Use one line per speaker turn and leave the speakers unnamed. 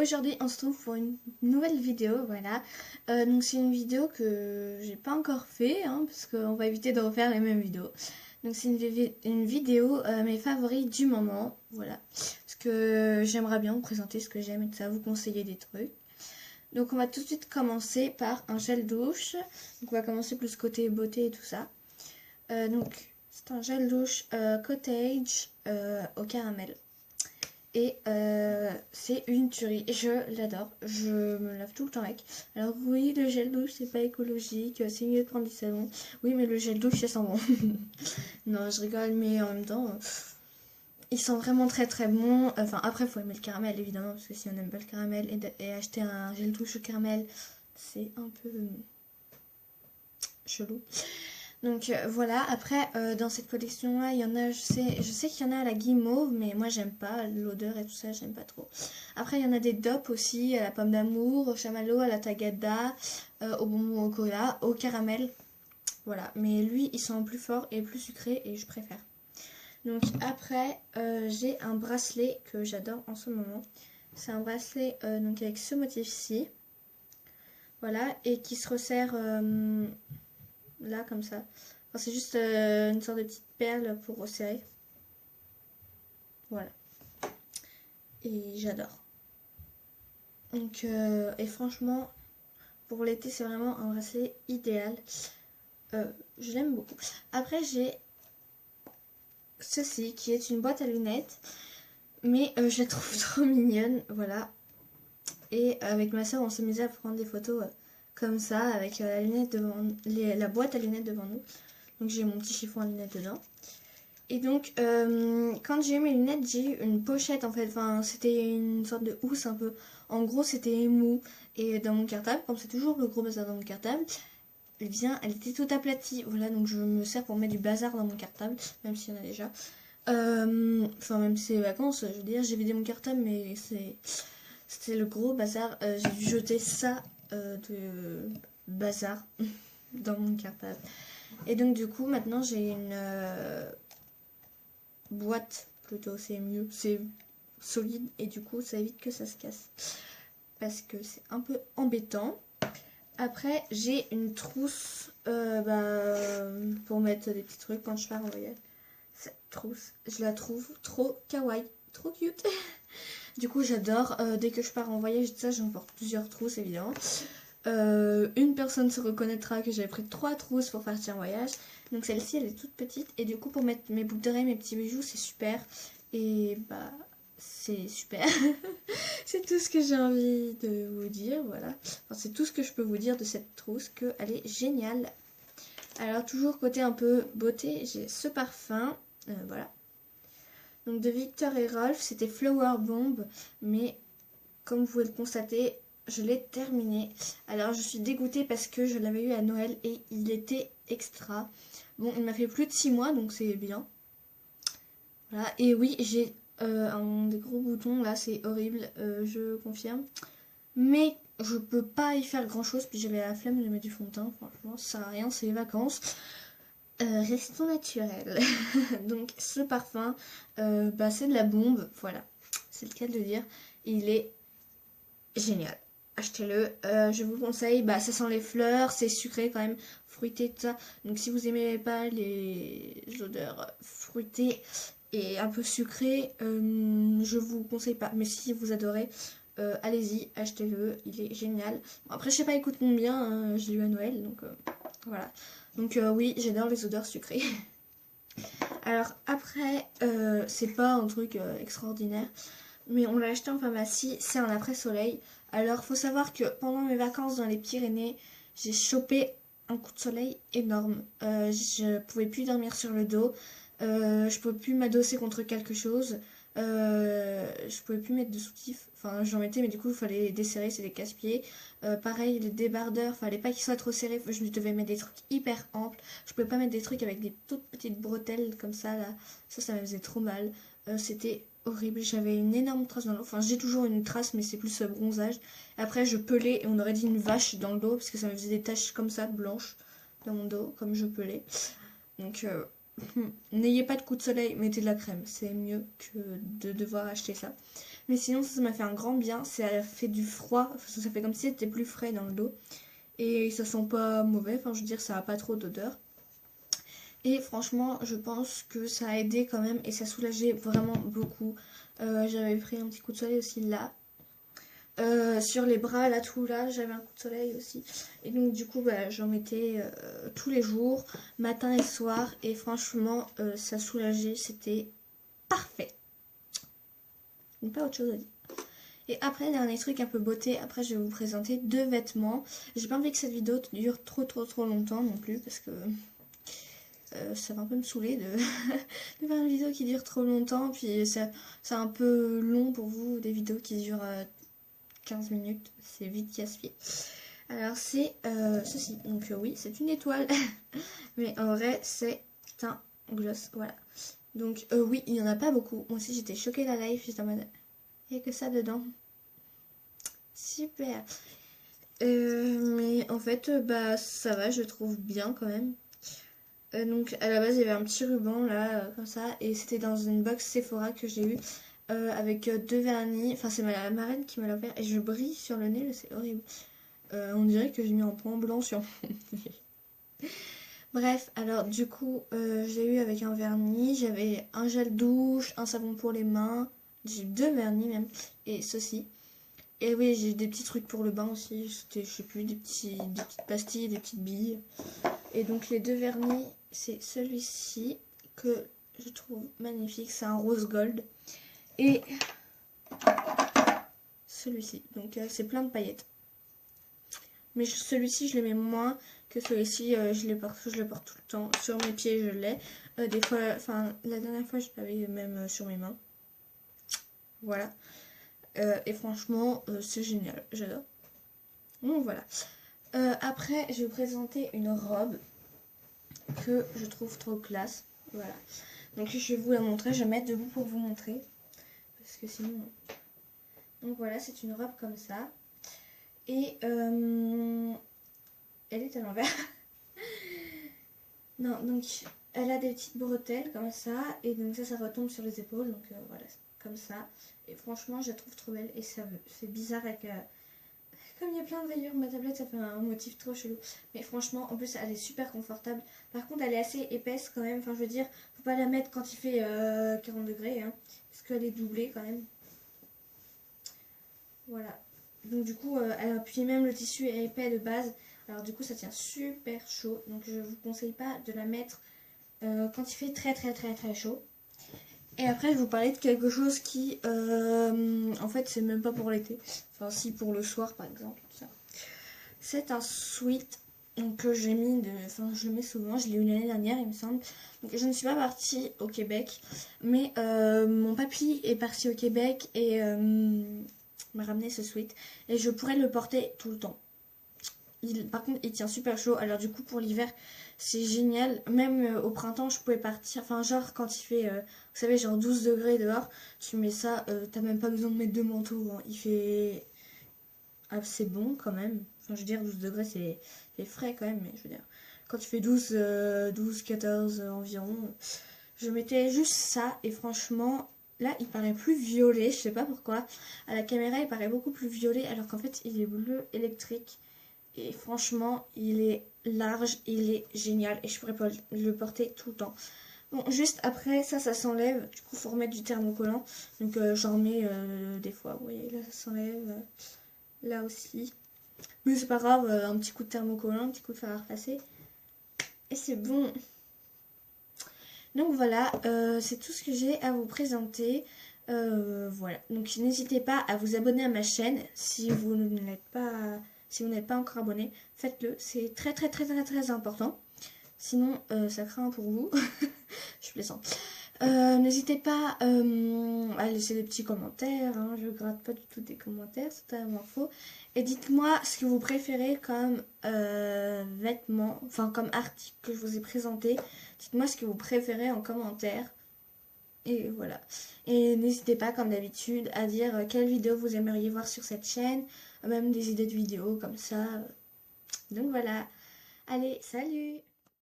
aujourd'hui on se trouve pour une nouvelle vidéo, voilà. Donc c'est une vidéo que j'ai pas encore fait, hein, parce qu'on va éviter de refaire les mêmes vidéos. Donc c'est une vidéo mes favoris du moment, voilà. Parce que j'aimerais bien vous présenter ce que j'aime et tout ça, vous conseiller des trucs. Donc on va tout de suite commencer par un gel douche. Donc on va commencer plus côté beauté et tout ça. Donc c'est un gel douche cottage au caramel. Et c'est une tuerie, je l'adore, je me lave tout le temps avec. Alors oui, le gel douche c'est pas écologique, c'est mieux de prendre du savon. Oui, mais le gel douche ça sent bon. Non, je rigole, mais en même temps, ils sont vraiment très très bons. Enfin après faut aimer le caramel évidemment, parce que si on n'aime pas le caramel et acheter un gel douche au caramel, c'est un peu chelou. Donc voilà, après dans cette collection là, il y en a, je sais qu'il y en a à la guimauve, mais moi j'aime pas l'odeur et tout ça, j'aime pas trop. Après il y en a des dopes aussi, à la pomme d'amour, au chamallow, à la tagada, au bonbon au cola, au caramel. Voilà, mais lui ils sont plus forts et plus sucrés et je préfère. Donc après j'ai un bracelet que j'adore en ce moment. C'est un bracelet donc avec ce motif-ci. Voilà, et qui se resserre là comme ça. Enfin, c'est juste une sorte de petite perle pour resserrer. Voilà. Et j'adore. Donc et franchement pour l'été c'est vraiment un bracelet idéal. Je l'aime beaucoup. Après j'ai ceci qui est une boîte à lunettes, mais je la trouve trop mignonne. Voilà. Et avec ma soeur on s'est mis à prendre des photos comme ça avec la lunette devant la boîte à lunettes devant nous. Donc j'ai mon petit chiffon à lunettes dedans. Et donc quand j'ai eu mes lunettes, j'ai eu une pochette en fait. Enfin c'était une sorte de housse un peu. En gros c'était mou. Et dans mon cartable, comme c'est toujours le gros bazar dans mon cartable, eh bien elle était toute aplatie. Voilà, donc je me sers pour mettre du bazar dans mon cartable, même s'il y en a déjà. Enfin même si c'est les vacances, je veux dire j'ai vidé mon cartable, mais c'était le gros bazar. J'ai dû jeter ça de bazar dans mon cartable. Et donc du coup maintenant j'ai une boîte plutôt, c'est mieux, c'est solide et du coup ça évite que ça se casse parce que c'est un peu embêtant. Après j'ai une trousse pour mettre des petits trucs quand je pars en voyage. Cette trousse, je la trouve trop kawaii, trop cute. Du coup j'adore, dès que je pars en voyage ça j'emporte plusieurs trousses évidemment. Une personne se reconnaîtra que j'avais pris 3 trousses pour partir en voyage. Donc celle-ci elle est toute petite et du coup pour mettre mes boucles d'oreilles, mes petits bijoux c'est super. Et bah c'est super. C'est tout ce que j'ai envie de vous dire, voilà. Enfin, c'est tout ce que je peux vous dire de cette trousse, qu'elle est géniale. Alors toujours côté un peu beauté, j'ai ce parfum, voilà. Donc de Victor et Rolf, c'était Flower Bomb, mais comme vous pouvez le constater, je l'ai terminé. Alors je suis dégoûtée parce que je l'avais eu à Noël et il était extra. Bon, il m'a fait plus de 6 mois, donc c'est bien. Voilà, et oui, j'ai des gros boutons, là, c'est horrible, je confirme. Mais je peux pas y faire grand chose, puis j'avais la flemme de mettre du fond de teint, franchement, ça sert à rien, c'est les vacances. Restons naturels. Donc ce parfum, c'est de la bombe, voilà, c'est le cas de le dire. Il est génial, achetez-le. Je vous conseille, ça sent les fleurs, c'est sucré quand même, fruité, tout ça. Donc si vous aimez pas les odeurs fruitées et un peu sucrées, je vous conseille pas. Mais si vous adorez, allez-y, achetez-le, il est génial. Bon, après je sais pas, il coûte combien, hein, je l'ai eu à Noël, donc voilà. Donc oui, j'adore les odeurs sucrées. Alors après, c'est pas un truc extraordinaire, mais on l'a acheté en pharmacie, c'est un après-soleil. Alors faut savoir que pendant mes vacances dans les Pyrénées, j'ai chopé un coup de soleil énorme. Je pouvais plus dormir sur le dos, je pouvais plus m'adosser contre quelque chose, je pouvais plus mettre de soutif. Enfin j'en mettais, mais du coup il fallait les desserrer, c'est des casse-pieds. Pareil, les débardeurs, fallait pas qu'ils soient trop serrés, je devais mettre des trucs hyper amples. Je pouvais pas mettre des trucs avec des toutes petites bretelles comme ça là, ça me faisait trop mal. C'était horrible, j'avais une énorme trace dans le dos. Enfin j'ai toujours une trace, mais c'est plus bronzage. Après je pelais et on aurait dit une vache dans le dos, parce que ça me faisait des taches comme ça blanches dans mon dos, comme je pelais. Donc n'ayez pas de coup de soleil, mettez de la crème, c'est mieux que de devoir acheter ça. Mais sinon ça m'a fait un grand bien, ça fait du froid, ça fait comme si c'était plus frais dans le dos. Et ça sent pas mauvais, enfin je veux dire ça a pas trop d'odeur. Et franchement je pense que ça a aidé quand même et ça soulageait vraiment beaucoup. J'avais pris un petit coup de soleil aussi là. Sur les bras là tout là j'avais un coup de soleil aussi et donc du coup bah, j'en mettais tous les jours matin et soir et franchement ça soulageait, c'était parfait, donc pas autre chose à dire. Et après dernier truc un peu beauté, après je vais vous présenter 2 vêtements. J'ai pas envie que cette vidéo dure trop longtemps non plus parce que ça va un peu me saouler de, de faire une vidéo qui dure trop longtemps, puis c'est un peu long pour vous des vidéos qui durent 15 minutes, c'est vite casse-pied. Alors c'est ceci, donc oui c'est une étoile, mais en vrai c'est un gloss, voilà. Donc oui il n'y en a pas beaucoup, moi aussi j'étais choquée la live, j'étais en mode, il n'y a que ça dedans. Super. Mais en fait bah ça va, je trouve bien quand même. Donc à la base il y avait un petit ruban là, comme ça, et c'était dans une box Sephora que j'ai eu. Avec 2 vernis, enfin c'est ma marraine qui m'a offert et je brille sur le nez, c'est horrible. On dirait que j'ai mis un point blanc sur mon nez. Bref, alors du coup je l'ai eu avec un vernis, j'avais un gel douche, un savon pour les mains, j'ai 2 vernis même, et ceci. Et oui j'ai des petits trucs pour le bain aussi, c'était je sais plus, des petites pastilles, des petites billes. Et donc les 2 vernis, c'est celui-ci que je trouve magnifique, c'est un rose gold. Et celui-ci, donc c'est plein de paillettes. Mais celui-ci je le mets moins que celui-ci, je le porte tout le temps. Sur mes pieds je l'ai. Des fois, enfin la dernière fois je l'avais même sur mes mains. Voilà. Et franchement c'est génial, j'adore. Donc voilà. Après je vais vous présenter une robe que je trouve trop classe. Voilà. Donc je vais vous la montrer, je vais me mettre debout pour vous montrer. Parce que sinon... Donc voilà, c'est une robe comme ça. Et elle est à l'envers. Non, donc elle a des petites bretelles comme ça. Et donc ça retombe sur les épaules. Donc voilà, comme ça. Et franchement, je la trouve trop belle. Et ça c'est bizarre avec... comme il y a plein de rayures, ma tablette, ça fait un motif trop chelou. Mais franchement, en plus, elle est super confortable. Par contre, elle est assez épaisse quand même. Enfin, je veux dire, faut pas la mettre quand il fait 40 degrés. Hein, parce qu'elle est doublée quand même. Voilà. Donc du coup, puis même le tissu est épais de base. Alors du coup, ça tient super chaud. Donc je vous conseille pas de la mettre quand il fait très chaud. Et après, je vais vous parler de quelque chose qui, en fait, c'est même pas pour l'été. Enfin, si, pour le soir, par exemple. C'est un sweat donc, que j'ai mis, enfin, je le mets souvent. Je l'ai eu l'année dernière, il me semble. Donc, je ne suis pas partie au Québec. Mais mon papy est parti au Québec et m'a ramené ce sweat. Et je pourrais le porter tout le temps. Par contre, il tient super chaud. Alors du coup, pour l'hiver, c'est génial. Même au printemps, je pouvais partir. Enfin, genre, quand il fait, vous savez, genre 12 degrés dehors, tu mets ça, t'as même pas besoin de mettre 2 manteaux. Hein. Il fait assez bon quand même. Enfin, je veux dire, 12 degrés, c'est frais quand même. Mais je veux dire, quand tu fais 12 14 environ, je mettais juste ça. Et franchement, là, il paraît plus violet. Je sais pas pourquoi. À la caméra, il paraît beaucoup plus violet. Alors qu'en fait, il est bleu électrique. Et franchement, il est large, il est génial. Et je pourrais pas le porter tout le temps. Bon, juste après, ça s'enlève. Du coup, il faut remettre du thermocollant. Donc, j'en mets des fois. Vous voyez, là, ça s'enlève. Là aussi. Mais c'est pas grave, un petit coup de thermocollant, un petit coup de fer à repasser. Et c'est bon. Donc voilà, c'est tout ce que j'ai à vous présenter. Voilà. Donc, n'hésitez pas à vous abonner à ma chaîne si vous ne l'êtes pas... Si vous n'êtes pas encore abonné, faites-le. C'est très important. Sinon, ça craint pour vous. Je plaisante. N'hésitez pas à laisser des petits commentaires. Hein. Je gratte pas du tout des commentaires, c'est totalement faux. Et dites-moi ce que vous préférez comme vêtements, enfin comme article que je vous ai présenté. Dites-moi ce que vous préférez en commentaire. Et voilà. Et n'hésitez pas, comme d'habitude, à dire quelle vidéo vous aimeriez voir sur cette chaîne. Même des idées de vidéos comme ça. Donc voilà. Allez, salut!